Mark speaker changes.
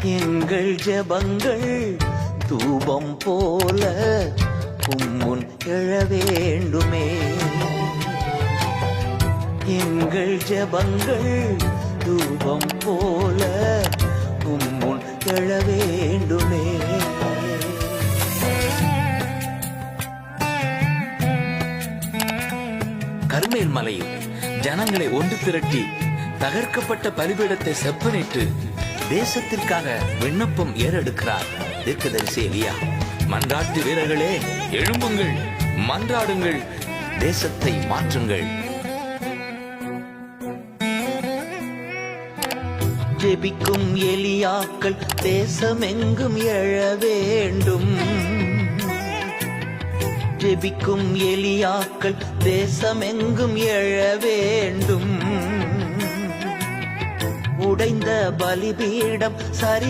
Speaker 1: எங்கள் ஜெபங்கள் தூபம் போல உம்முன் எழ வேண்டுமே. எங்கள் ஜெபங்கள் தூபம் போல உம்முன் எழ வேண்டுமே.
Speaker 2: கர்மேல் மலையில் ஜனங்களை ஒன்று திரட்டி தகர்க்கப்பட்ட பலிபீடத்தை செப்பனிட்டு தேசத்திற்காக விண்ணப்பம் ஏறெடுக்கிறார் தீர்க்கதரிசி எலியா. மன்றாட்டு வீரர்களே, எழும்புங்கள், மன்றாடுங்கள், தேசத்தை மாற்றுங்கள்.
Speaker 1: ஜெபிக்கும் எலியாக்கள் தேசமெங்கும் எழ வேண்டும். ஜெபிக்கும் எலியாக்கள் தேசமெங்கும் எழ வேண்டும். உடைந்த பலிபீடம் சரி